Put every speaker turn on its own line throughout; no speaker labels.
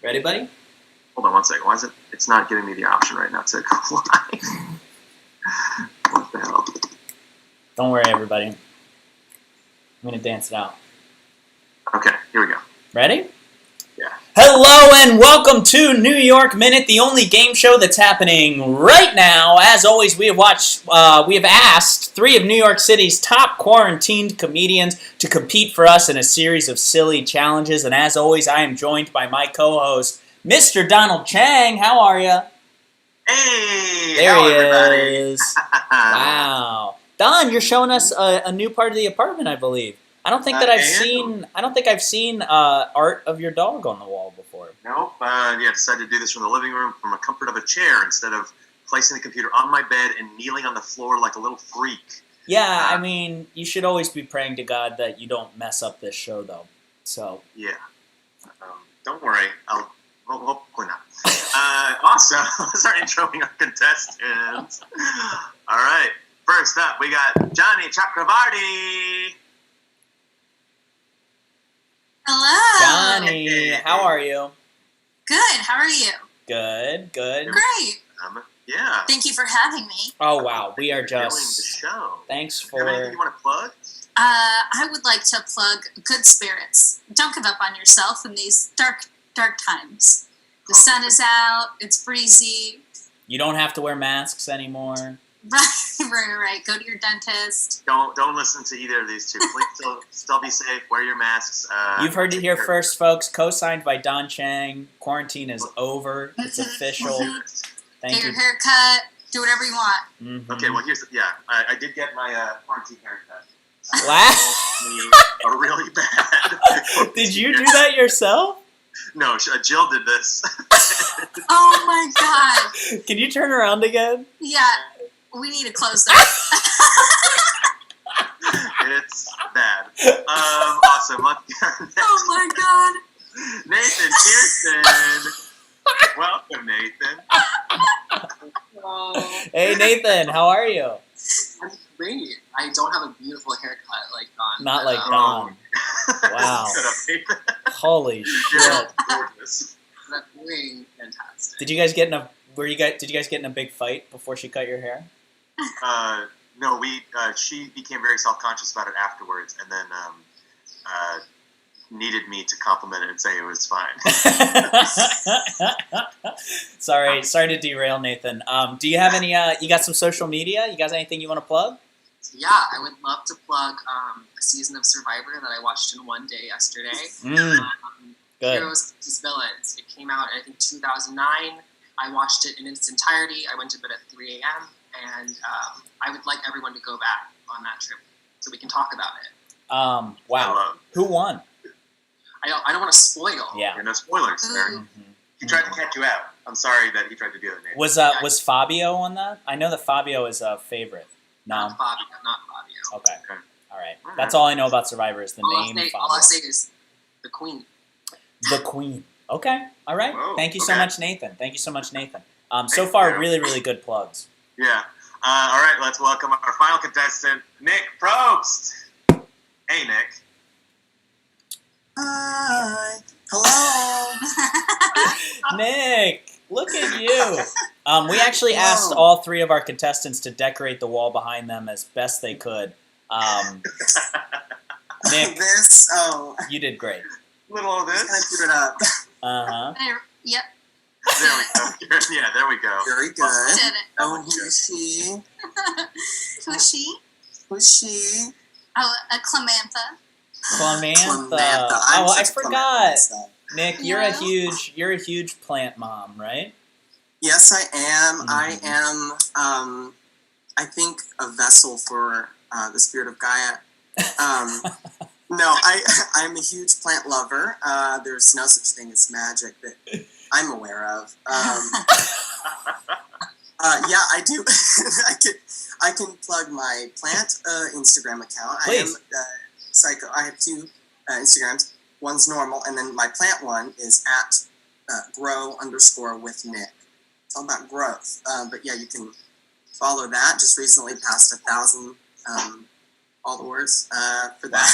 Ready, buddy?
Hold on one second. Why is it? It's not giving me the option right now to go live. What the hell?
Don't worry, everybody. I'm going to dance it out.
Okay, here we go.
Ready?
Yeah.
Hello and welcome to New York Minute, the only game show that's happening right now. As always, we have asked three of New York City's top quarantined comedians to compete for us in a series of silly challenges. And as always, I am joined by my co-host, Mr. Donald Chang. How are you?
Hey,
There
hello,
he
everybody.
is. Wow, Don, you're showing us a new part of the apartment, I believe. I don't think I've seen art of your dog on the wall before.
Nope. Decided to do this from the living room from a comfort of a chair instead of placing the computer on my bed and kneeling on the floor like a little freak.
Yeah, I mean, you should always be praying to God that you don't mess up this show, though. So
yeah, don't worry. Hopefully not. Awesome. Let's start introing our contestants. All right. First up, we got Johnny Chakravarti.
Hello.
Johnny, how are you?
Good. How are you?
Good, good.
Great.
Yeah.
Thank you for having me.
Oh wow, we are
Doing the
just.
show.
Thanks
You have anything
for.
you want to plug?
I would like to plug Good Spirits. Don't give up on yourself in these dark times. The sun is out. It's breezy.
You don't have to wear masks anymore.
Right. Go to your dentist.
Don't listen to either of these two. Please still be safe. Wear your masks.
You've heard it here first, folks. Co-signed by Don Chang. Quarantine is over. It's official. Thank
Get
you.
your hair cut. Do whatever you want.
Mhm.
Okay, well I did get my quarantine haircut.
Wow.
Are really bad.
Did you do that yourself?
No, Jill did this.
Oh my God.
Can you turn around again?
Yeah. We need to close that.
It's bad. Awesome. Let's go next.
Oh my God.
Nathan Pearson. Welcome, Nathan.
Hey, Nathan, how are you?
I'm great. I don't have a beautiful haircut like Don.
Not like
but,
Don. Wow.
Shut up, Nathan.
Holy
You're
shit.
gorgeous.
That's doing fantastic.
Did you guys get in a big fight before she cut your hair?
No, she became very self-conscious about it afterwards, and then needed me to compliment it and say it was fine.
Sorry to derail, Nathan. Do you have any? You got some social media? You guys anything you want to plug?
Yeah, I would love to plug a season of Survivor that I watched in one day yesterday.
Good.
Heroes vs. Villains. It came out in, I think, 2009. I watched it in its entirety. I went to bed at 3 a.m. And I would like everyone to go back on that trip so we can talk about it.
Wow. Who won?
I don't want to spoil.
Yeah.
No spoilers there.
Mhm.
He tried to catch you out. I'm sorry that he tried to do it, Nathan.
Was Fabio on that? I know that Fabio is a favorite. No.
Not Fabio.
Okay.
Okay.
All right. That's all I know about Survivor is the name
All
Fabio.
I say is the Queen.
The Queen. Okay. All right.
Whoa,
Thank you so
okay.
much, Nathan. So
Thank
far,
you.
really, really good plugs.
Yeah. All right, let's welcome our final contestant, Nick Probst. Hey, Nick.
Hi. Hello.
Nick, look at you. We actually asked
Whoa.
all three of our contestants to decorate the wall behind them as best they could. Nick, you did great.
Little of
Just gonna
this.
keep it up.
Uh-huh.
Yep.
There we go. Yeah, there we go.
Very good.
Did it.
Oh, and who's she?
Who's she?
Who's she?
Oh, a Clemantha.
Clemantha.
I'm
Oh, I
such a
forgot.
Clemantha myself.
Nick, you're a huge plant mom, right?
Yes, I am.
Mhm.
I am. I think a vessel for the spirit of Gaia. No, I'm a huge plant lover. There's no such thing as magic that I'm aware of. Yeah, I do. I can plug my plant Instagram account.
Please.
I am psycho. I have two Instagrams. One's normal, and then my plant one is at grow_with Nick. It's all about growth. But yeah, you can follow that. Just recently passed 1,000 followers for that.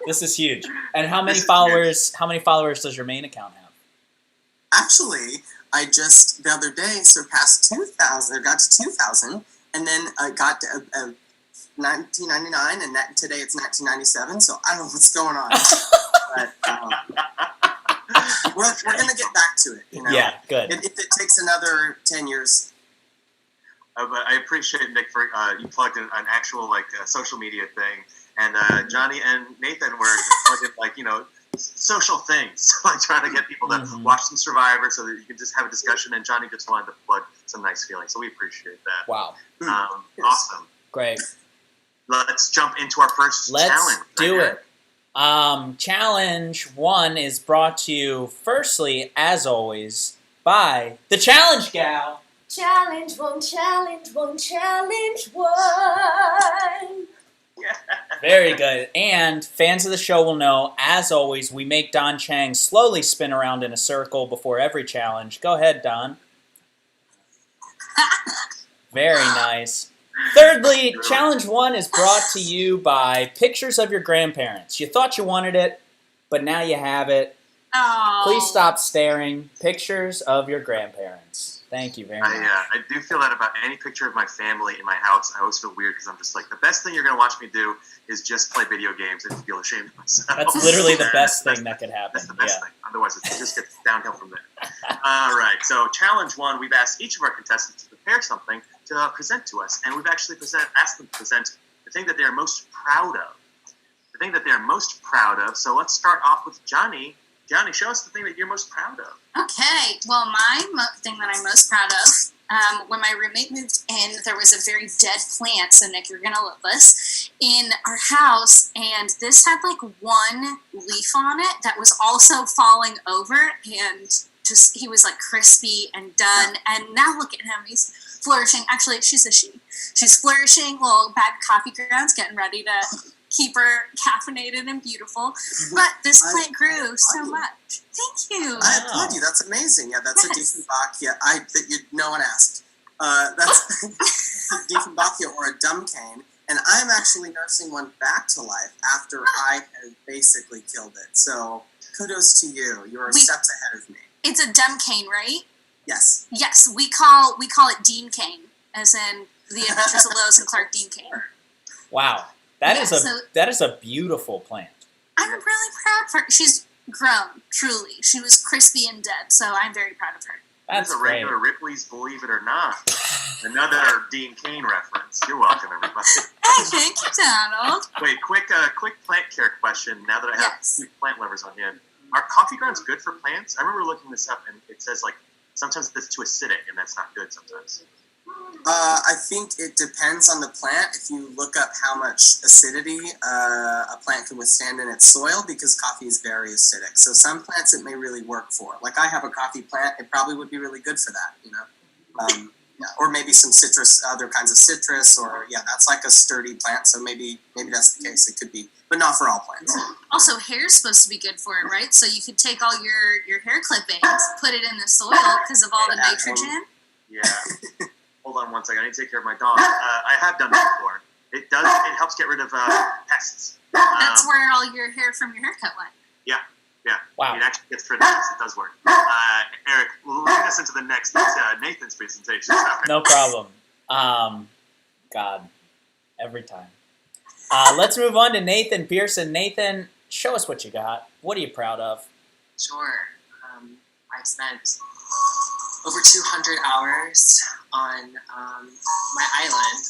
This is huge. And how many followers? How many followers does your main account have?
Actually, I just the other day surpassed 2,000, or got to 2,000, and then I got to 1999, and today it's 1997. So I don't know what's going on, but we're gonna get back to it. You know?
Yeah, good.
If it takes another 10 years.
But I appreciate Nick for you plugged in an actual social media thing, and Johnny and Nathan were plugging social things, like trying to get people to watch some Survivor so that you can just have a discussion. And Johnny just wanted to plug some nice feelings, so we appreciate that.
Wow.
Awesome.
Great.
Let's jump into our first challenge.
Let's do it. Challenge 1 is brought to you, firstly, as always, by the Challenge Gal.
Challenge one, one.
Very good. And fans of the show will know, as always, we make Don Chang slowly spin around in a circle before every challenge. Go ahead, Don. Very nice. Thirdly, Challenge 1 is brought to you by pictures of your grandparents. You thought you wanted it, but now you have it.
Oh.
Please stop staring. Pictures of your grandparents. Thank you very much.
I do feel that about any picture of my family in my house. I always feel weird because I'm just like, the best thing you're going to watch me do is just play video games and feel ashamed of myself.
That's literally the best thing that could happen.
That's the best thing. Otherwise, it just gets downhill from there. All right. So, Challenge 1, we've asked each of our contestants to prepare something to present to us. And we've actually asked them to present the thing that they are most proud of. The thing that they are most proud of. So, let's start off with Johnny. Johnny, show us the thing that you're most proud of.
Okay, well, my thing that I'm most proud of, when my roommate moved in, there was a very dead plant, so Nick, you're going to love this, in our house, and this had like one leaf on it that was also falling over, and just, he was like crispy and done, and now look at him, he's flourishing. Actually, she's a she. She's flourishing, little bag of coffee grounds, getting ready to keep her caffeinated and beautiful. But this plant grew so much. Thank you.
I applaud you. That's amazing. Yeah, that's a Diefenbachia. No one asked. That's a Diefenbachia or a dumb cane. And I'm actually nursing one back to life after I had basically killed it. So kudos to you. You're steps ahead of me.
It's a dumb cane, right?
Yes.
Yes, we call it Dean Cane, as in the Adventures of Lois and Clark Dean Cane.
Wow. That is a beautiful plant.
I'm really proud for her. She's grown, truly. She was crispy and dead, so I'm very proud of her.
That's
a regular
great.
Ripley's Believe It or Not. Another Dean Cain reference. You're welcome, everybody.
Hey, thank you, Donald.
Wait, quick plant care question. Now that I have two plant lovers on hand, are coffee grounds good for plants? I remember looking this up, and it says sometimes it's too acidic, and that's not good sometimes.
I think it depends on the plant. If you look up how much acidity a plant can withstand in its soil, because coffee is very acidic. So some plants it may really work for. Like I have a coffee plant, it probably would be really good for that, you know. Or maybe some citrus, other kinds of citrus, or that's like a sturdy plant. So maybe that's the case. It could be, but not for all plants.
Also, hair's supposed to be good for it, right? So you could take all your hair clippings, put it in the soil because of all the nitrogen.
Yeah. Hold on one second. I need to take care of my dog. I have done that before. It helps get rid of pests.
That's where all your hair from your haircut went.
Yeah.
Wow.
It actually gets rid of pests. It does work. Eric, lead us into the next Nathan's presentation.
No problem. God, every time. Let's move on to Nathan Pearson. Nathan, show us what you got. What are you proud of?
Sure. I've spent over 200 hours on my island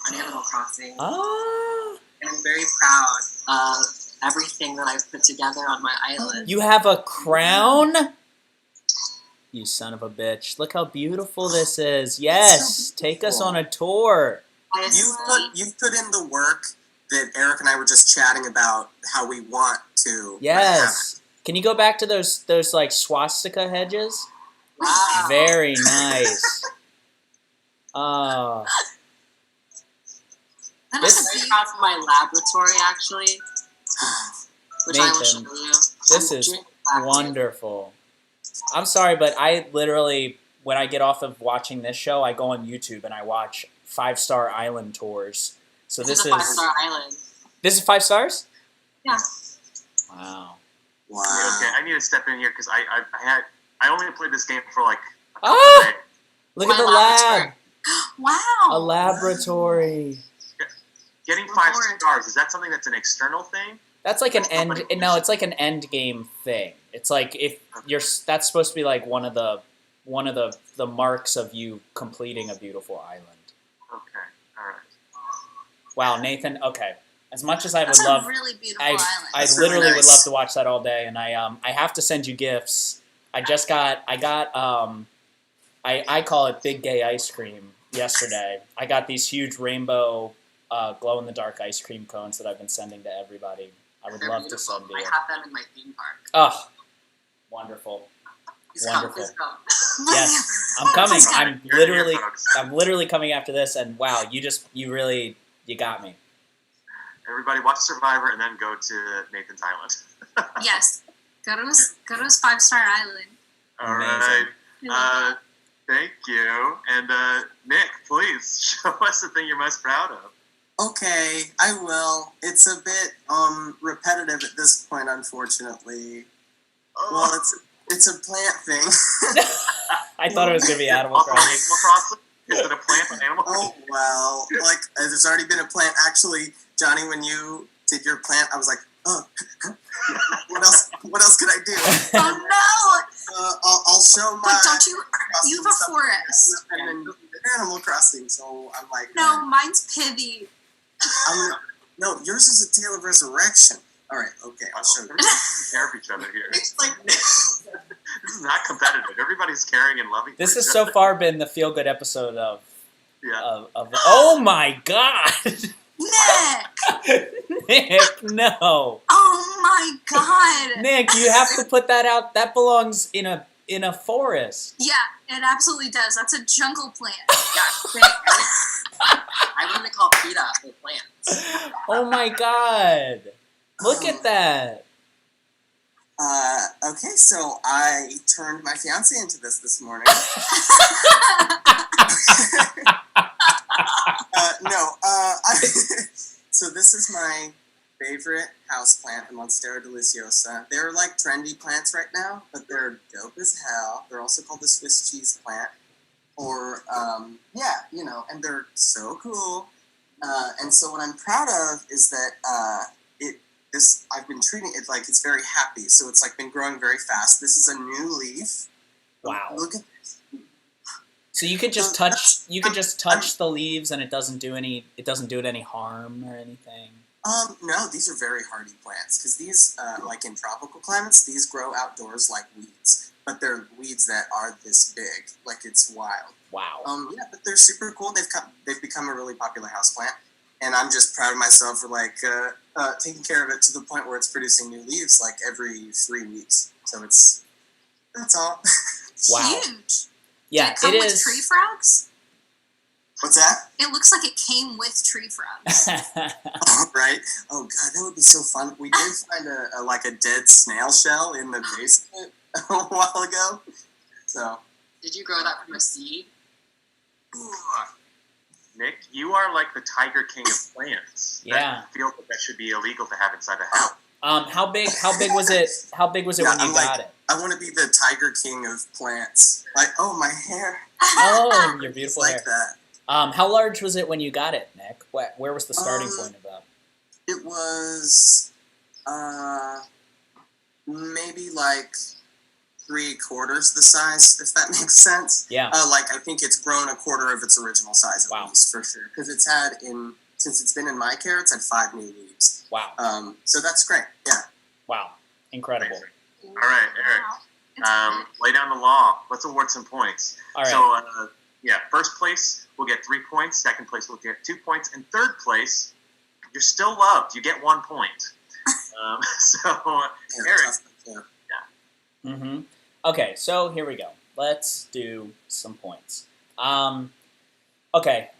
on Animal Crossing. And I'm very proud of everything that I've put together on my island.
You have a crown? You son of a bitch. Look how beautiful this is. Yes, take us on a tour.
You've put in the work that Eric and I were just chatting about how we want to.
Yes. Can you go back to those like swastika hedges?
Wow.
Very nice.
That
I'm
must
very
be
proud of my laboratory, actually, which I will show
Nathan,
you.
this is wonderful. I'm sorry, but I literally, when I get off of watching this show, I go on YouTube and I watch 5-star island tours. So this is
5-star island.
This is 5 stars?
Yeah.
Wow.
Wow.
Okay, I need to step in here because I I only played this game for like a couple
Ah!
days.
Look
My
at the
laboratory.
lab.
Wow.
A laboratory.
Getting 5
Lord.
stars, is that something that's an external thing?
That's like an end. No, it's like an end game thing. It's like if you're. That's supposed to be like one of the marks of you completing a beautiful island.
Okay, alright.
Wow, Nathan. Okay, as much as I would
That's
love,
a really beautiful
I
island.
I
That's really
literally would
nice.
love to watch that all day, and I have to send you gifts. I call it big gay ice cream. Yesterday, I got these huge rainbow glow in the dark ice cream cones that I've been sending to everybody. I would
They're
love to
beautiful.
send to
I
you.
have them in my theme park.
Oh, wonderful.
Please
Wonderful.
come, please come.
Yes, I'm coming.
Let's go.
I'm literally coming after this, and wow, you got me.
Everybody watch Survivor and then go to Nathan's Island.
Yes. Go to his 5-star island.
Alright.
Amazing.
Thank you. And Nick, please show us the thing you're most proud of.
Okay, I will. It's a bit repetitive at this point, unfortunately. Well, it's a plant thing.
I thought it was gonna be Animal
Also
Crossing.
Animal Crossing? Is it a plant on Animal Crossing?
Oh well, like there's already been a plant. Actually, Johnny, when you did your plant, I was like, oh, what else? What else could I do?
Oh
I'll show
no!
my.
But don't you have a forest?
And then Animal Crossing. So I'm like,
No, mine's Pivy.
no, yours is a Tale of Resurrection. All right, okay, I'll show you.
We're taking care of each other here.
It's like
This is not competitive. Everybody's caring and loving.
This
for
has
each
so
other.
far been the feel good episode of
Yeah.
Oh my god,
Nick!
Nick, no,
Oh my god!
Nick, you have to put that out. That belongs in a forest.
Yeah, it absolutely does. That's a jungle plant.
Yeah, I wouldn't call PETA for plants.
Oh my god, look at that.
Okay, so I turned my fiance into this morning. So this is my favorite houseplant, the Monstera deliciosa. They're like trendy plants right now, but they're dope as hell. They're also called the Swiss cheese plant. Or, and they're so cool. And so what I'm proud of is that I've been treating it like it's very happy. So it's like been growing very fast. This is a new leaf.
Wow.
Look at this.
So you could just touch the leaves and it doesn't do it any harm or anything.
No, these are very hardy plants because these, like in tropical climates, these grow outdoors like weeds. But they're weeds that are this big, like it's wild.
Wow.
But they're super cool. They've become a really popular houseplant, and I'm just proud of myself for taking care of it to the point where it's producing new leaves like every 3 weeks. So that's all.
Wow.
Huge.
Yeah,
Did it come
it
with
is.
tree frogs?
What's that?
It looks like it came with tree frogs.
Right? Oh god, that would be so fun. We did find a dead snail shell in the basement a while ago. So.
Did you grow that from a seed?
Nick, you are like the Tiger King of plants.
Yeah.
I feel that should be illegal to have inside a house.
How big was it? How big was it
Yeah,
when you
I'm
got it?
I want to be the Tiger King of plants. Like, oh, my hair.
Oh, your
It's
beautiful
like
hair.
that.
How large was it when you got it, Nick? Where was the starting point of that?
It was maybe like 3/4 the size, if that makes sense.
Yeah.
I think it's grown 1/4 of its original size at
Wow.
least, for sure. Because since it's been in my care, it's had 5 new leaves.
Wow.
So that's great. Yeah.
Wow. Incredible.
All right, Eric.
Wow. It's
Lay down the law. Let's award some points.
All right.
So, first place will get 3 points. Second place will get 2 points. And third place, you're still loved. You get 1 point.
Yeah,
Eric.
tough, yeah.
Mm-hmm. Okay, so here we go. Let's do some points. Okay.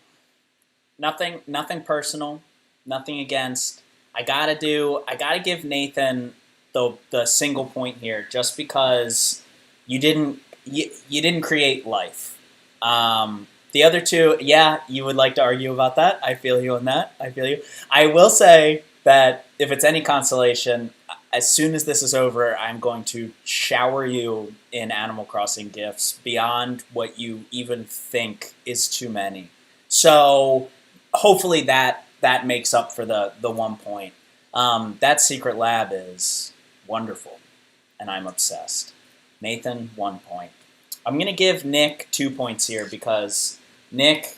Nothing personal. Nothing against. I gotta give Nathan the single point here, just because you didn't create life. The other two, yeah, you would like to argue about that. I feel you on that. I feel you. I will say that if it's any consolation, as soon as this is over, I'm going to shower you in Animal Crossing gifts beyond what you even think is too many. So hopefully that makes up for the 1 point. That secret lab is wonderful, and I'm obsessed. Nathan, 1 point. I'm going to give Nick 2 points here because, Nick,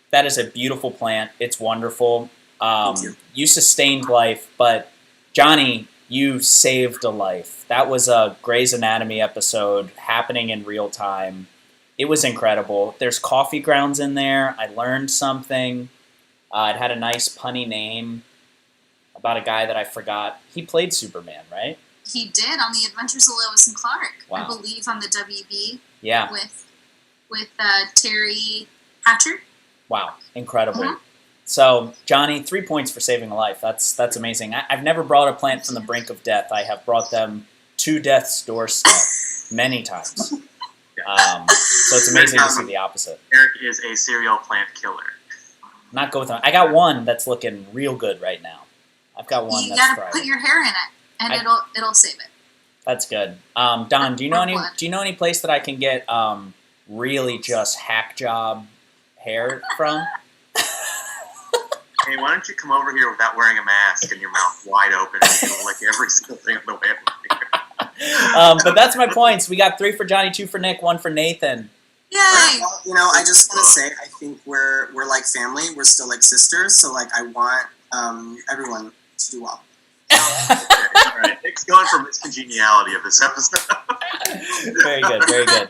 that is a beautiful plant. It's wonderful. You sustained life, but Johnny, you saved a life. That was a Grey's Anatomy episode happening in real time. It was incredible. There's coffee grounds in there. I learned something. It had a nice punny name about a guy that I forgot. He played Superman, right?
He did on the Adventures of Lois and Clark.
Wow.
I believe on the WB.
Yeah.
With Terry Hatcher.
Wow, incredible.
Mhm.
So, Johnny, 3 points for saving a life. That's amazing. I've never brought a plant from the brink of death. I have brought them to death's doorstep many times. So it's amazing to see the opposite.
Eric is a serial plant killer.
Not go with them. I got one that's looking real good right now. I've got one
You
that's
gotta
thriving.
put your hair in it, and it'll save it.
That's good. Don, do you know any place that I can get really just hack job hair from?
Hey, why don't you come over here without wearing a mask and your mouth wide open and do like every single thing on the way over here?
But that's my points. We got 3 for Johnny, 2 for Nick, 1 for Nathan.
Yay!
Well, I just want to say, I think we're like family. We're still like sisters. So like, I want everyone to do well.
Okay, all right. Nick's going for miscongeniality of this episode.
Very good, very good.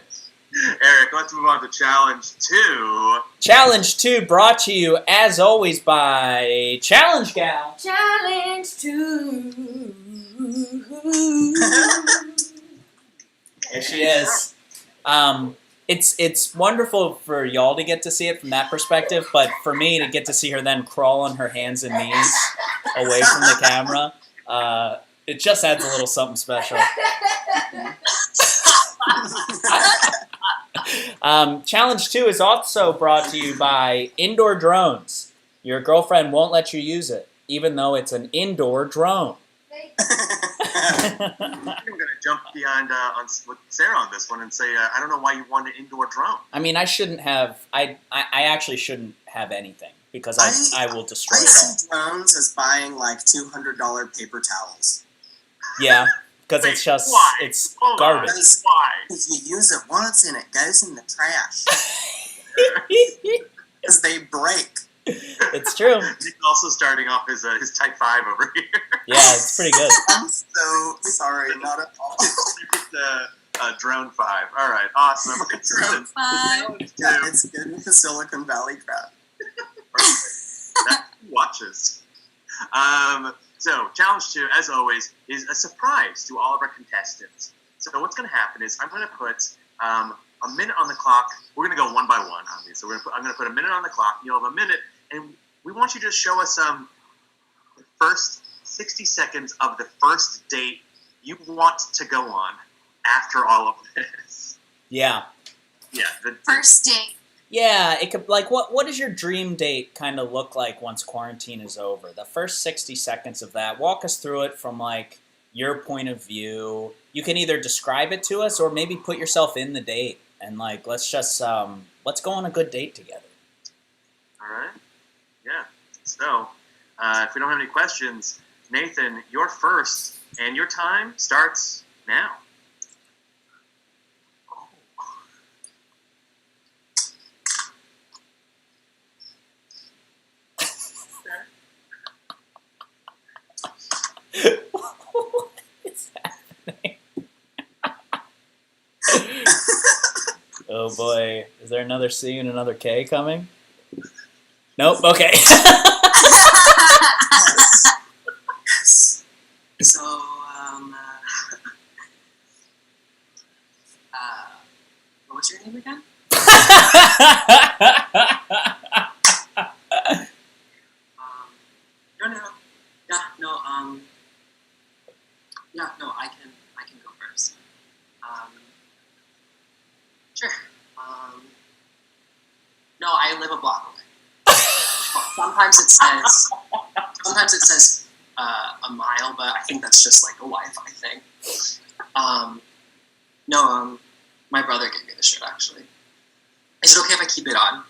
Eric, let's move on to challenge 2.
Challenge 2 brought to you, as always, by Challenge Gal.
Challenge 2.
There she is. It's wonderful for y'all to get to see it from that perspective, but for me to get to see her then crawl on her hands and knees away from the camera, it just adds a little something special. Challenge 2 is also brought to you by Indoor Drones. Your girlfriend won't let you use it, even though it's an indoor drone.
I'm going to jump behind with Sarah on this one and say, I don't know why you want an indoor drone.
I mean, I shouldn't have. I actually shouldn't have anything because I will destroy
I
it all.
see drones as buying like $200 paper towels.
Yeah, because it's
Wait,
just
why?
it's
Hold on.
garbage.
Why?
If you use it once and it goes in the trash, because they break.
It's true.
He's also starting off his Type 5 over here.
Yeah, it's pretty good.
I'm so sorry, not at all.
It's Drone 5. All right, awesome.
Drone 5.
Yeah, it's good with the Silicon Valley crowd.
That watches. So, challenge 2, as always, is a surprise to all of our contestants. So, what's going to happen is I'm going to put a minute on the clock. We're going to go one by one, obviously. I'm going to put a minute on the clock. You'll have a minute, and we want you to show us the first 60 seconds of the first date you want to go on after all of this.
Yeah.
Yeah.
First date.
Yeah, it could like what does your dream date kind of look like once quarantine is over? The first 60 seconds of that. Walk us through it from like your point of view. You can either describe it to us or maybe put yourself in the date and like let's just let's go on a good date together.
All right. Yeah. So, if we don't have any questions, Nathan, you're first, and your time starts now.
What is happening? Oh boy, is there another C and another K coming? Nope. Okay.
Yes. So,
What was your name again? No, I can go first. Sure. No, I live a block away. Sometimes it says, a mile, but I think that's just like a Wi-Fi thing. My brother gave me the shirt, actually. Is it okay if I keep it on?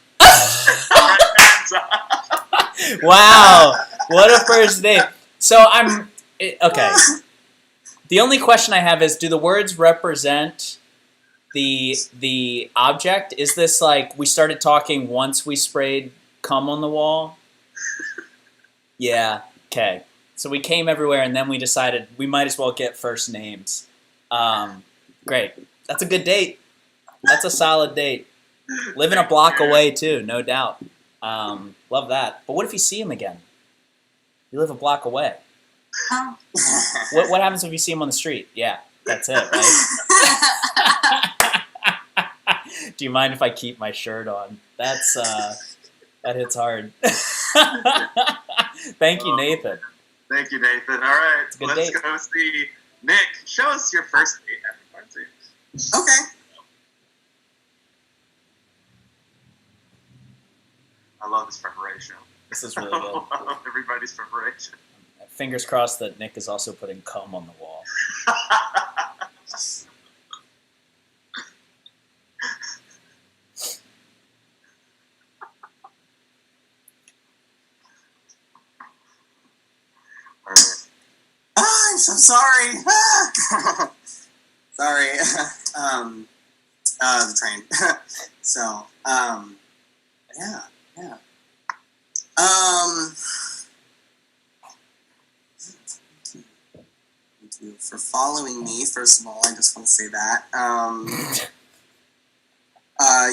Wow, what a first date. So okay. The only question I have is, do the words represent the object? Is this like we started talking once we sprayed cum on the wall? Yeah, okay. So we came everywhere and then we decided we might as well get first names. Great. That's a good date. That's a solid date. Living a block away too, no doubt. Love that. But what if you see him again? You live a block away.
Oh.
What happens if you see him on the street? Yeah, that's it, right? Do you mind if I keep my shirt on? That's that hits hard. Thank you, Nathan.
Thank you, Nathan. All right,
It's a good
let's
date.
go see Nick. Show us your first date after quarantine.
Okay.
I love this preparation.
This is really good.
I love everybody's preparation.
Fingers crossed that Nick is also putting cum on the wall.
All right.
I'm so sorry. Sorry. The train. So, yeah. Thank you for following me. First of all, I just want to say that.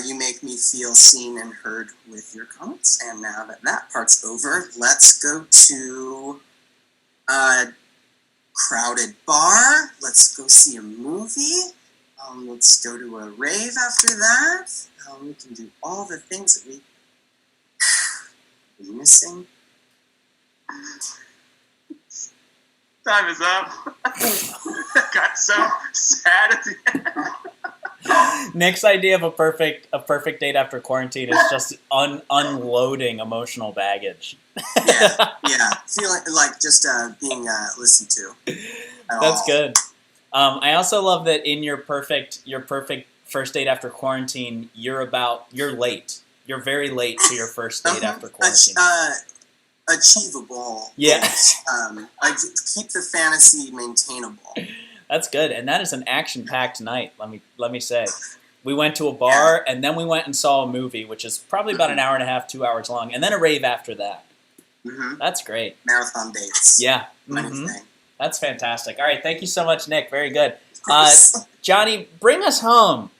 You make me feel seen and heard with your comments. And now that that part's over, let's go to a crowded bar. Let's go see a movie. Let's go to a rave after that. We can do all the things that we are missing.
Time is up. Got so sad at the end.
Nick's idea of a perfect date after quarantine is just unloading emotional baggage.
Yeah. Feeling like just being listened to.
That's good. I also love that in your perfect first date after quarantine, you're late. You're very late to your first date after quarantine.
Achievable.
Yeah.
I keep the fantasy maintainable.
That's good, and that is an action-packed night. Let me say, we went to a bar, and then we went and saw a movie, which is probably about an hour and a half, 2 hours long, and then a rave after that.
Mm-hmm.
That's great.
Marathon dates.
Yeah.
Kind
Mhm.
of thing.
That's fantastic. All right, thank you so much, Nick. Very good. Johnny, bring us home.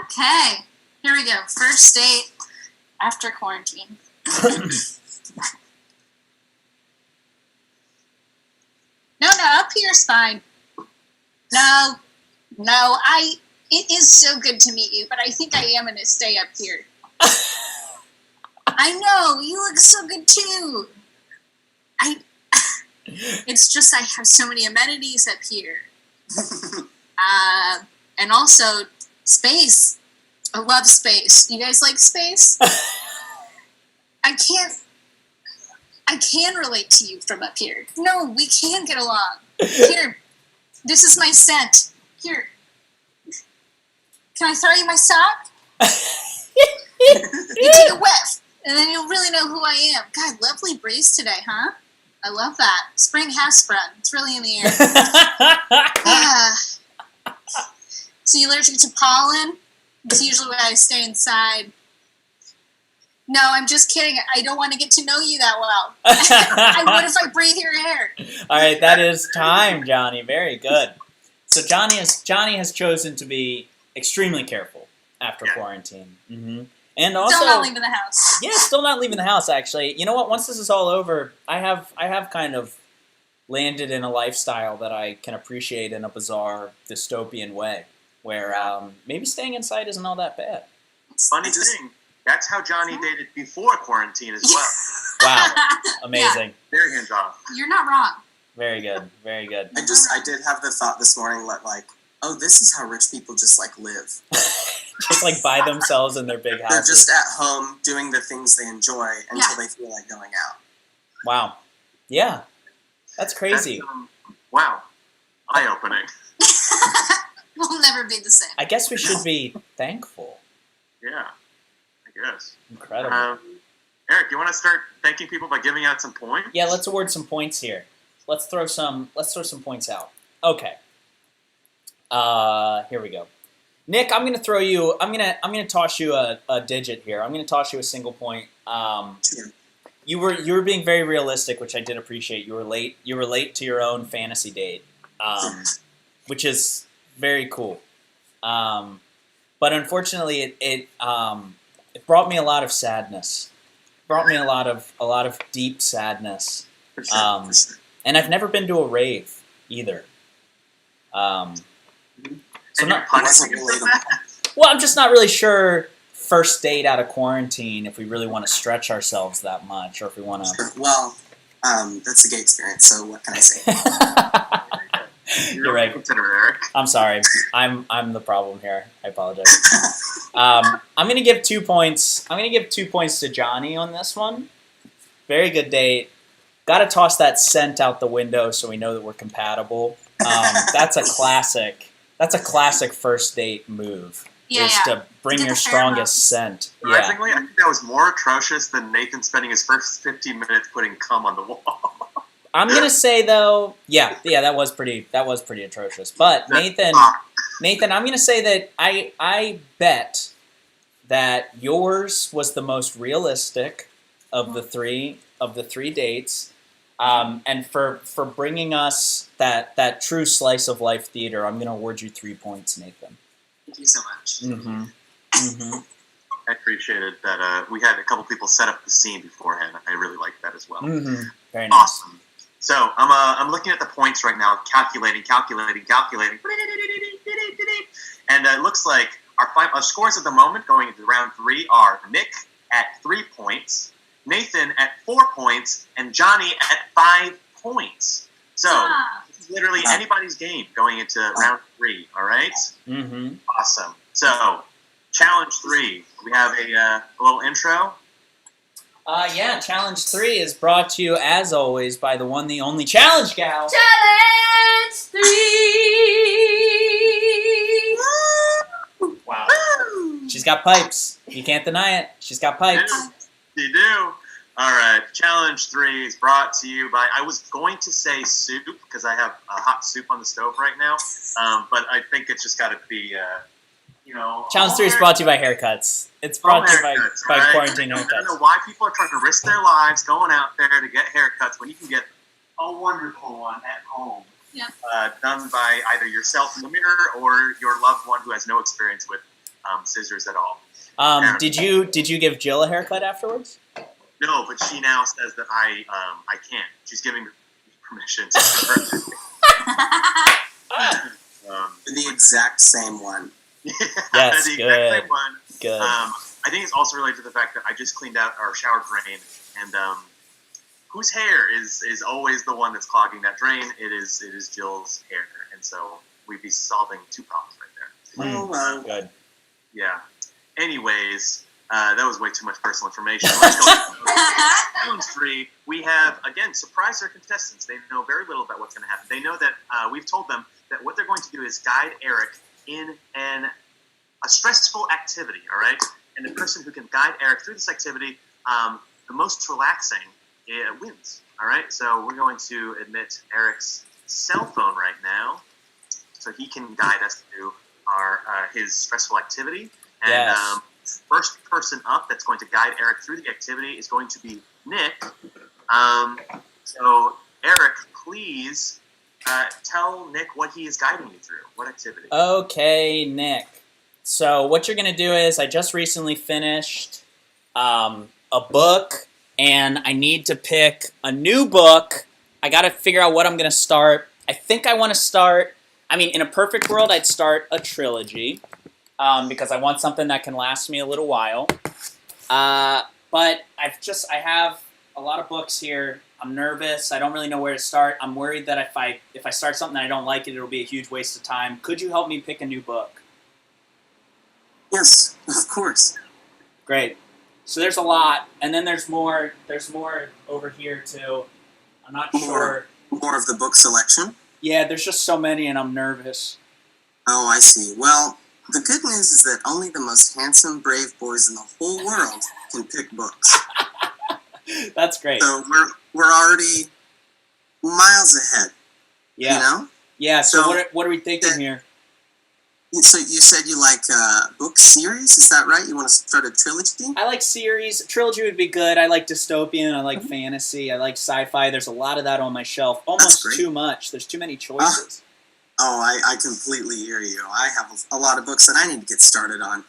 Okay, here we go. First date after quarantine. No, up here's fine. No, it is so good to meet you, but I think I am going to stay up here. I know, you look so good too. It's just I have so many amenities up here. And also space. I love space. You guys like space? I can relate to you from up here. No, we can get along. Here, this is my scent. Here. Can I throw you my sock? You take a whiff, and then you'll really know who I am. God, lovely breeze today, huh? I love that. Spring has sprung. It's really in the air. So you allergic to pollen? It's usually when I stay inside. No, I'm just kidding. I don't want to get to know you that well. I would if I breathe your air.
All right, that is time, Johnny. Very good. So Johnny has chosen to be extremely careful after quarantine. Mm-hmm. And also,
Still not leaving the house.
yeah, still not leaving the house. Actually, you know what? Once this is all over, I have kind of landed in a lifestyle that I can appreciate in a bizarre dystopian way, where maybe staying inside isn't all that bad.
Funny thing, that's how Johnny dated before quarantine as well.
Wow, amazing.
Very hands off.
You're not wrong.
Very good, very good.
I did have the thought this morning that oh, this is how rich people just live.
Just like by themselves in their big
They're
houses.
just at home doing the things they enjoy until they feel like going out.
Wow. Yeah. That's crazy.
Wow. Eye-opening.
We'll never be the same.
I guess we should be thankful.
Yeah, I guess.
Incredible.
Eric, you want to start thanking people by giving out some points?
Yeah, let's award some points here. Let's throw some points out. Okay. Here we go. Nick, I'm gonna toss you a digit here. I'm gonna toss you a single point. You were being very realistic, which I did appreciate. You were late to your own fantasy date, which is very cool. But unfortunately, it brought me a lot of sadness. Brought me a lot of deep sadness.
For sure, for sure.
And I've never been to a rave either. So
And
not,
you're punishing
Wasn't
us for that?
well, I'm just not really sure. First date out of quarantine, if we really want to stretch ourselves that much, or if we want to.
Sure. Well, that's a gay experience, so what can I say?
You're right.
Consider it, Eric.
I'm sorry. I'm the problem here. I apologize. I'm gonna give 2 points. I'm gonna give 2 points to Johnny on this one. Very good date. Got to toss that scent out the window so we know that we're compatible. That's a classic. That's a classic first date move.
Yeah,
is
yeah.
to bring
Get
your
the
strongest scent. Yeah.
Surprisingly, I think that was more atrocious than Nathan spending his first 15 minutes putting cum on the wall.
I'm gonna say though, yeah, that was pretty atrocious. But Nathan, I'm gonna say that I bet that yours was the most realistic of the three dates, and for bringing us that true slice of life theater, I'm gonna award you 3 points, Nathan.
Thank you so much.
Mm-hmm. Mm-hmm.
I appreciated that we had a couple people set up the scene beforehand. I really liked that as well.
Mm-hmm. Very nice.
Awesome. So I'm looking at the points right now, calculating, and it looks like our scores at the moment going into round 3 are Nick at 3 points, Nathan at 4 points, and Johnny at 5 points. So this is literally anybody's game going into round 3. All right.
Mm-hmm.
Awesome. So challenge 3. We have a little intro.
Yeah, Challenge 3 is brought to you, as always, by the one, the only Challenge Gal.
Challenge 3.
Wow. She's got pipes. You can't deny it. She's got pipes.
You do. All right. Challenge 3 is brought to you by, I was going to say soup because I have a hot soup on the stove right now, but I think it's just got to be,
Challenge 3 is brought to you by haircuts. It's brought to you by
right?
quarantine
I don't
haircuts.
know why people are trying to risk their lives going out there to get haircuts when you can get a wonderful one at home.
Yeah.
Done by either yourself in the mirror or your loved one who has no experience with scissors at all.
Did you give Jill a haircut afterwards?
No, but she now says that I can't. She's giving me permission to
The exact same one.
Yes,
the
good.
exact same one.
Good.
I think it's also related to the fact that I just cleaned out our shower drain, and whose hair is always the one that's clogging that drain? It is Jill's hair, and so we'd be solving 2 problems right there.
Oh, well.
Good.
Yeah. Anyways, that was way too much personal information. Let's go. Challenge 3, we have, again, surprised our contestants. They know very little about what's going to happen. They know that we've told them that what they're going to do is guide Eric in a stressful activity, all right? And the person who can guide Eric through this activity, the most relaxing, wins, all right? So we're going to admit Eric's cell phone right now so he can guide us through his stressful activity. And
Yes.
First person up that's going to guide Eric through the activity is going to be Nick. So Eric, please tell Nick what he is guiding you through. What activity?
Okay, Nick. So what you're going to do is I just recently finished a book, and I need to pick a new book. I got to figure out what I'm going to start. I think I want to start, in a perfect world, I'd start a trilogy because I want something that can last me a little while. But I have a lot of books here. I'm nervous. I don't really know where to start. I'm worried that if I start something that I don't like it'll be a huge waste of time. Could you help me pick a new book?
Yes, of course.
Great. So there's a lot, and then there's more over here too. I'm not sure.
More of the book selection?
Yeah, there's just so many and I'm nervous.
Oh, I see. Well, the good news is that only the most handsome, brave boys in the whole world can pick books.
That's great.
So we're already miles ahead.
Yeah.
You know?
Yeah, so
So-
what are we thinking here?
So you said you like book series, is that right? You want to start a trilogy?
I like series. Trilogy would be good. I like dystopian. I like fantasy. I like sci-fi. There's a lot of that on my shelf. Almost
great.
too much. There's too many choices.
Oh, I completely hear you. I have a lot of books that I need to get started on.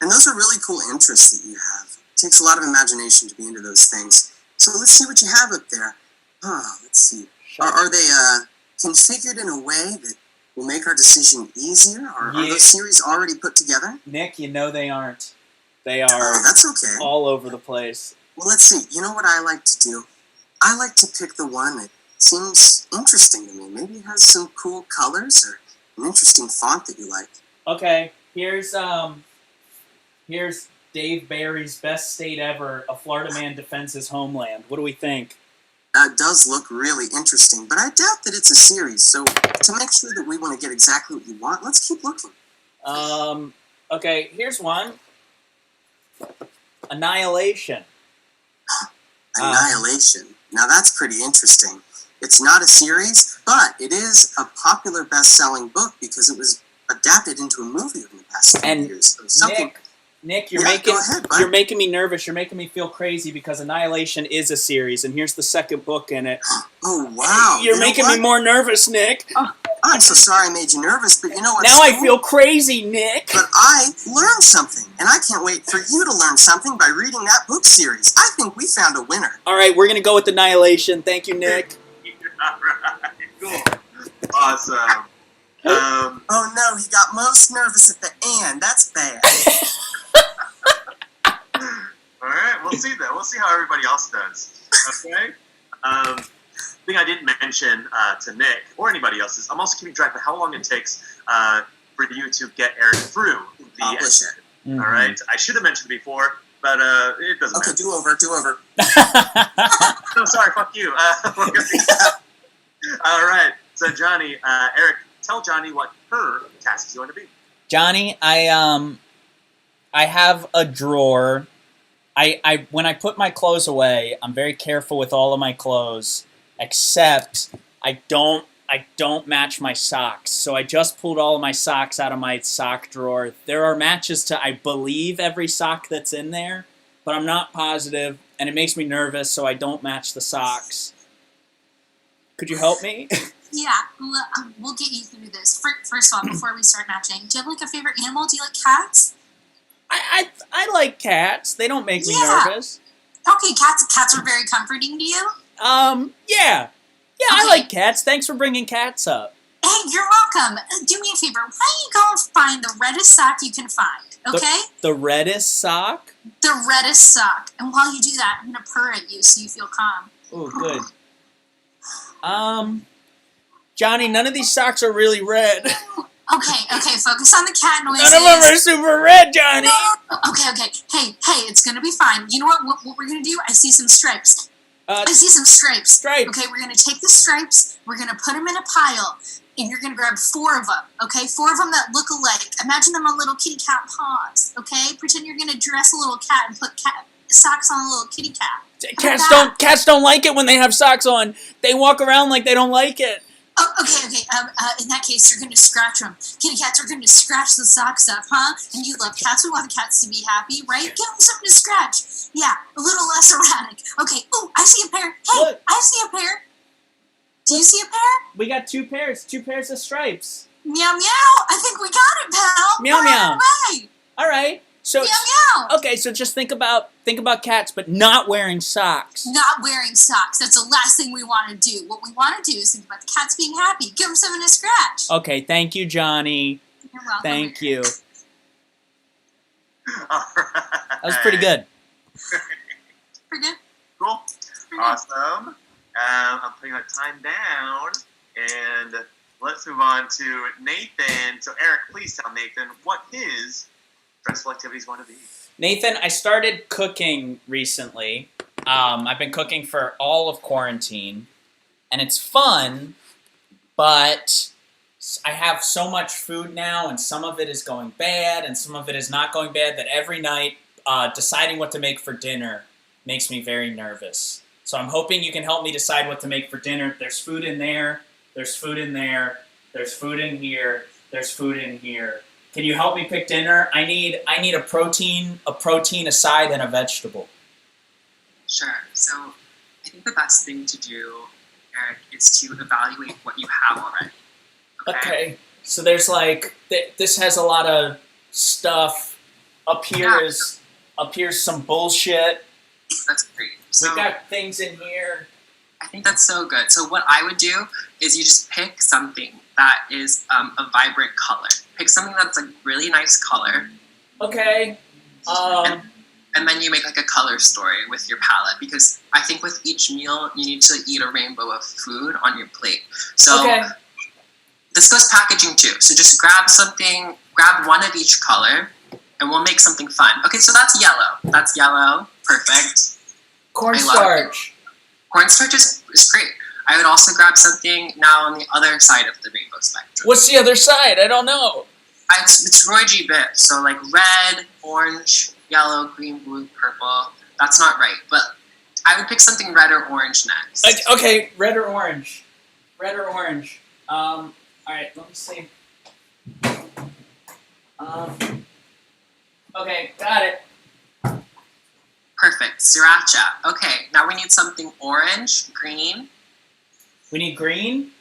And those are really cool interests that you have. It takes a lot of imagination to be into those things. So let's see what you have up there. Let's see. Are they configured in a way that will make our decision easier? Are
Yeah.
those series already put together?
Nick, you know they aren't. They
Oh,
are
that's okay.
all over the place.
Well, let's see. You know what I like to do? I like to pick the one that seems interesting to me. Maybe it has some cool colors or an interesting font that you like.
Okay, here's Dave Barry's Best State Ever, A Florida Man Defends His Homeland. What do we think?
That does look really interesting, but I doubt that it's a series. So to make sure that we want to get exactly what you want, let's keep looking.
Okay, here's one. Annihilation.
Annihilation. Now that's pretty interesting. It's not a series, but it is a popular best-selling book because it was adapted into a movie in the past few
And
years. So something.
Nick,
Yeah, go ahead, bud.
you're making me nervous. You're making me feel crazy because Annihilation is a series, and here's the second book in it.
Oh wow!
You're
You know
making
what?
me more nervous, Nick.
I'm so sorry I made you nervous, but you know what?
Now I feel crazy, Nick.
But I learned something, and I can't wait for you to learn something by reading that book series. I think we found a winner.
All right, we're gonna go with Annihilation. Thank you, Nick.
All right, cool, awesome.
Oh no, he got most nervous at the end. That's bad.
All right, we'll see then. We'll see how everybody else does. Okay. Thing I didn't mention to Nick or anybody else is I'm also keeping track of how long it takes for you to get Eric through the
Accomplish it.
Mm-hmm.
All right. I should have mentioned it before, but it doesn't
Okay,
matter.
do over.
No, sorry, fuck you. All right. So Johnny, Eric, tell Johnny what her task is going to be.
Johnny, I have a drawer. I when I put my clothes away, I'm very careful with all of my clothes, except I don't match my socks. So I just pulled all of my socks out of my sock drawer. There are matches to, I believe, every sock that's in there, but I'm not positive, and it makes me nervous, so I don't match the socks. Could you help me?
Yeah, we'll get you through this. First of all, before we start matching, do you have like a favorite animal? Do you like cats?
I like cats. They don't make me
Yeah.
nervous.
Okay, cats are very comforting to you.
Yeah, I
Okay.
like cats. Thanks for bringing cats up.
Hey, you're welcome. Do me a favor. Why don't you go and find the reddest sock you can find? Okay,
The reddest sock.
the reddest sock. And while you do that, I'm gonna purr at you so you feel calm.
Oh, good. Johnny, none of these socks are really red.
Okay. Focus on the cat noises.
None of them are super red, Johnny.
Okay. Hey, it's gonna be fine. You know what we're gonna do? I see some stripes.
Uh,
I see some stripes.
stripes.
Okay, we're gonna take the stripes. We're gonna put them in a pile, and you're gonna grab 4 of them. Okay, 4 of them that look alike. Imagine them on little kitty cat paws. Okay, pretend you're gonna dress a little cat and put cat socks on a little kitty cat.
Cats don't like it when they have socks on. They walk around like they don't like it.
Oh, okay. In that case, you're gonna scratch them. Kitty cats are gonna scratch the socks up, huh? And you love cats. We want the cats to be happy, right? Give them something to scratch. Yeah, a little less erratic. Okay. Oh, I see a pair. Hey,
Look.
I see a pair. Do you see a pair?
We got two pairs of stripes.
Meow meow. I think we got it, pal.
Meow, meow.
Right.
All right. So
Meow meow.
okay, so just think about cats, but not wearing socks.
Not wearing socks. That's the last thing we want to do. What we want to do is think about the cats being happy. Give them something to scratch.
Okay, thank you, Johnny.
You're welcome.
Thank you.
All right.
That was pretty good.
Pretty good.
Cool.
Pretty good.
Awesome. I'm putting that time down, and let's move on to Nathan. So, Eric, please tell Nathan what his stressful activity is going to be.
Nathan, I started cooking recently. I've been cooking for all of quarantine, and it's fun, but I have so much food now, and some of it is going bad, and some of it is not going bad, that every night deciding what to make for dinner makes me very nervous. So I'm hoping you can help me decide what to make for dinner. There's food in there, there's food in there, there's food in here, there's food in here. Can you help me pick dinner? I need a protein, a side, and a vegetable.
Sure. So I think the best thing to do, Eric, is to evaluate what you have already.
Okay. So there's like this has a lot of stuff. Up here is some bullshit.
That's great. So
We got things in here.
I think that's so good. So what I would do is you just pick something that is a vibrant color. Pick something that's a really nice color,
Okay.
and then you make like a color story with your palette, because I think with each meal you need to eat a rainbow of food on your plate. So
Okay.
this goes packaging too. So just grab one of each color, and we'll make something fun. Okay, so that's yellow. That's yellow. Perfect.
Cornstarch.
Cornstarch is great. I would also grab something now on the other side of the rainbow spectrum.
What's the other side? I don't know.
It's Roy G. Biv. So like red, orange, yellow, green, blue, purple. That's not right, but I would pick something red or orange next.
Like, okay, red or orange. Red or orange. All right, let me see. Okay, got it.
Perfect. Sriracha. Okay, now we need something orange, green,
We need green.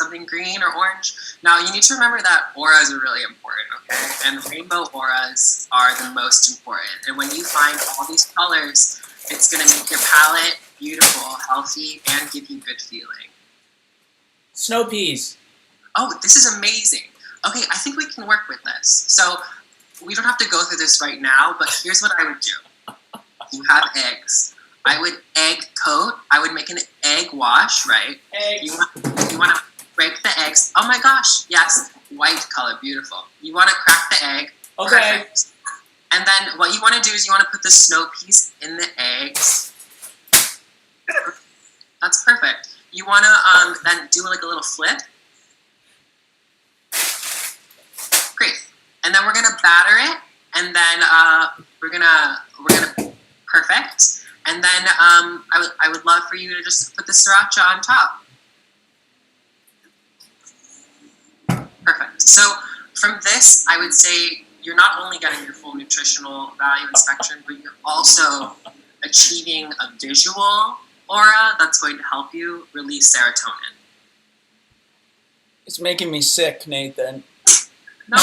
something green or orange. Now you need to remember that auras are really important, okay? And rainbow auras are the most important. And when you find all these colors, it's gonna make your palette beautiful, healthy, and give you good feeling.
Snow peas.
Oh, this is amazing. Okay, I think we can work with this. So we don't have to go through this right now, but here's what I would do. You have eggs. I would egg coat. I would make an egg wash, right?
Eggs.
You want to break the eggs. Oh my gosh, yes, white color, beautiful. You want to crack the egg.
Okay.
Perfect. And then what you want to do is you want to put the snow peas in the eggs. That's perfect. You want to then do like a little flip. Great. And then we're gonna batter it, and then we're gonna perfect. And then I would love for you to just put the sriracha on top. Perfect. So from this, I would say you're not only getting your full nutritional value and spectrum, but you're also achieving a visual aura that's going to help you release serotonin.
It's making me sick, Nathan.
No.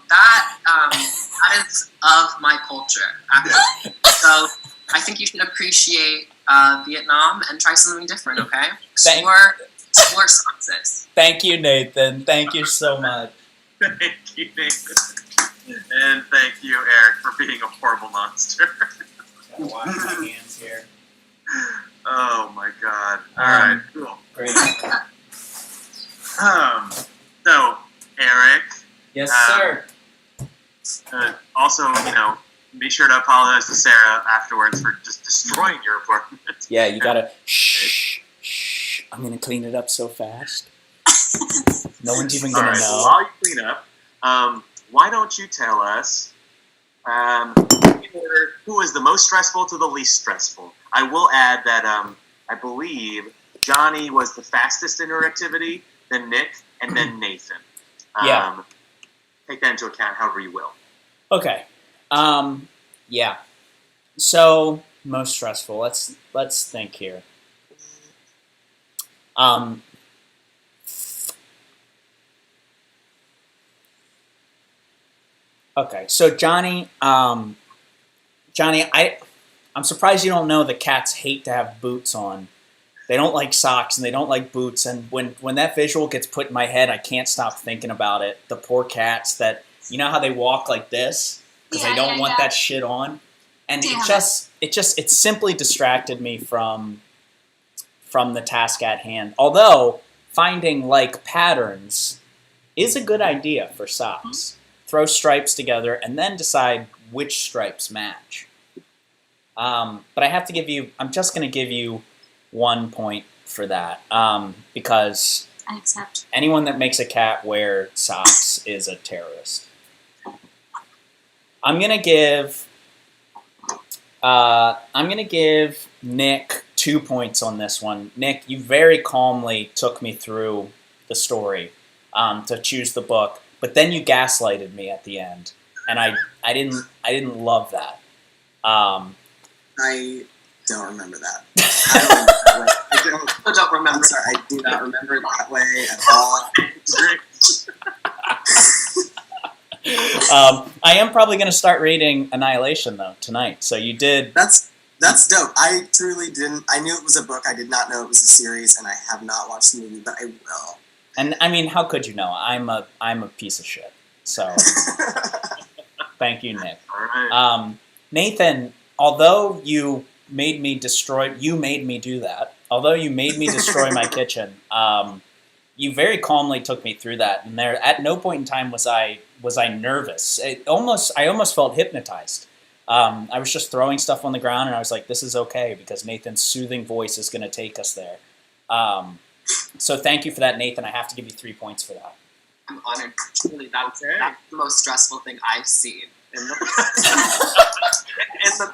That is of my culture, actually. So I think you should appreciate Vietnam and try something different, okay? Explore sauces.
Thank you, Nathan. Thank you so much.
Thank you, Nathan. And thank you, Eric, for being a horrible monster.
Gotta wash my hands here.
Oh my god. Alright, cool.
Great.
So, Eric,
Yes, sir.
also, be sure to apologize to Sarah afterwards for just destroying your apartment.
Yeah, you gotta shh. I'm gonna clean it up so fast. No one's even gonna
Alright,
know.
so while you clean up, why don't you tell us who is the most stressful to the least stressful? I will add that I believe Johnny was the fastest in her activity, then Nick, and then Nathan.
Yeah.
Take that into account however you will.
Okay. Yeah. So most stressful. Let's think here. Okay. So Johnny, I'm surprised you don't know that cats hate to have boots on. They don't like socks and they don't like boots. And when that visual gets put in my head, I can't stop thinking about it. The poor cats that, you know how they walk like this? Because they don't want that shit on. And it simply distracted me from the task at hand. Although finding like patterns is a good idea for socks. Throw stripes together and then decide which stripes match. But I'm just going to give you 1 point for that because
I accept.
anyone that makes a cat wear socks is a terrorist. I'm gonna give Nick 2 points on this one. Nick, you very calmly took me through the story to choose the book, but then you gaslighted me at the end, and I didn't love that.
I don't remember that. I don't remember that way.
I don't remember.
I'm sorry, I do not remember it that way at all.
I am probably going to start reading Annihilation though tonight. So you did.
That's dope. I truly didn't. I knew it was a book. I did not know it was a series, and I have not watched the movie, but I will.
And I mean, how could you know? I'm a piece of shit. So thank you, Nick.
All right.
Nathan, although you made me do that. Although you made me destroy my kitchen, you very calmly took me through that. And there, at no point in time was I nervous. I almost felt hypnotized. I was just throwing stuff on the ground, and I was like, "This is okay," because Nathan's soothing voice is going to take us there. So thank you for that, Nathan. I have to give you 3 points for that.
I'm honored. Truly, that's the most stressful thing I've seen in the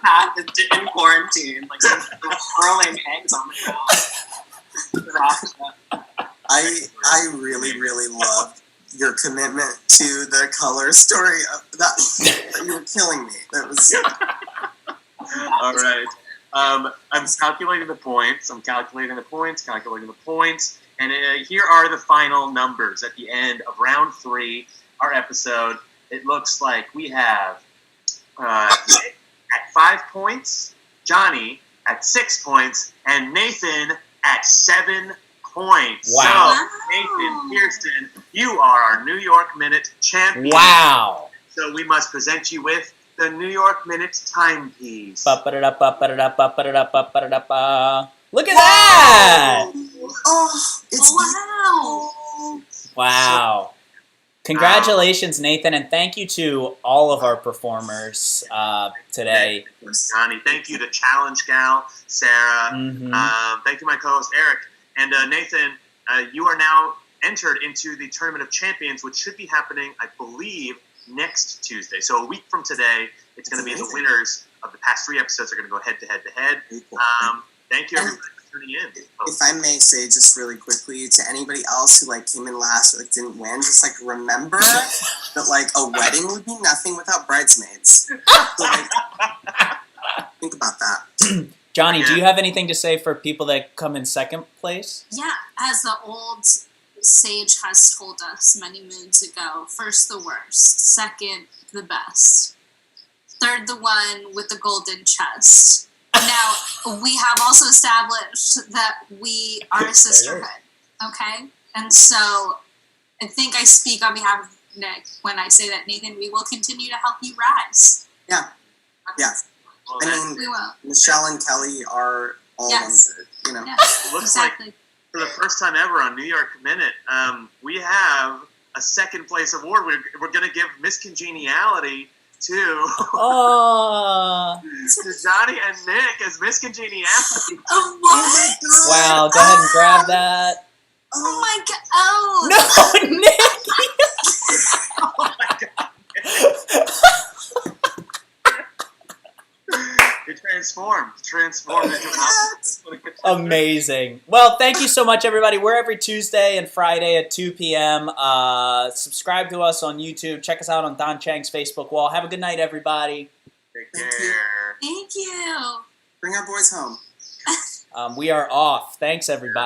past in quarantine. Like throwing eggs on the ground.
I really, really loved your commitment to the color story of that. You were killing me. That was.
All right. I'm calculating the points. And here are the final numbers at the end of round 3, our episode. It looks like we have Nick at 5 points, Johnny at 6 points, and Nathan at 7 points.
Wow.
So, Nathan Pearson, you are our New York Minute champion.
Wow.
So we must present you with the New York Minute timepiece.
Look at that!
Oh, it's
Wow.
Wow. Congratulations, Nathan, and thank you to all of our performers today.
Johnny, thank you to Challenge Gal, Sarah.
Mhm.
Thank you, my co-host Eric. And Nathan, you are now entered into the Tournament of Champions, which should be happening, I believe, next Tuesday. So a week from today, it's going to be the winners of the past 3 episodes are going to go head to head to head. Thank you, everybody, for tuning in.
If I may say just really quickly to anybody else who came in last or didn't win, just remember that a wedding would be nothing without bridesmaids. So, think about that.
Johnny, do you have anything to say for people that come in second place?
Yeah, as the old sage has told us many moons ago, first the worst, second the best, third the one with the golden chest. Now, we have also established that we are a sisterhood, okay? And so I think I speak on behalf of Nick when I say that, Nathan, we will continue to help you rise.
Yeah. Yeah.
Well,
I mean,
We will.
Michelle and Kelly are all
Yes.
one third,
Yeah,
it looks
exactly.
like for the first time ever on New York Minute, we have a second place award. We're going to give Miss Congeniality to Johnny and Nick as Miss Congeniality.
Oh, what?
Wow, go ahead and grab that.
Oh my god. Oh.
No, Nick!
Oh my god. It transformed into an
Amazing. Well, thank you so much, everybody. We're every Tuesday and Friday at 2 p.m. Subscribe to us on YouTube. Check us out on Don Chang's Facebook wall. Have a good night, everybody.
Take
Thank you.
care.
Thank you.
Bring our boys home.
We are off. Thanks, everybody.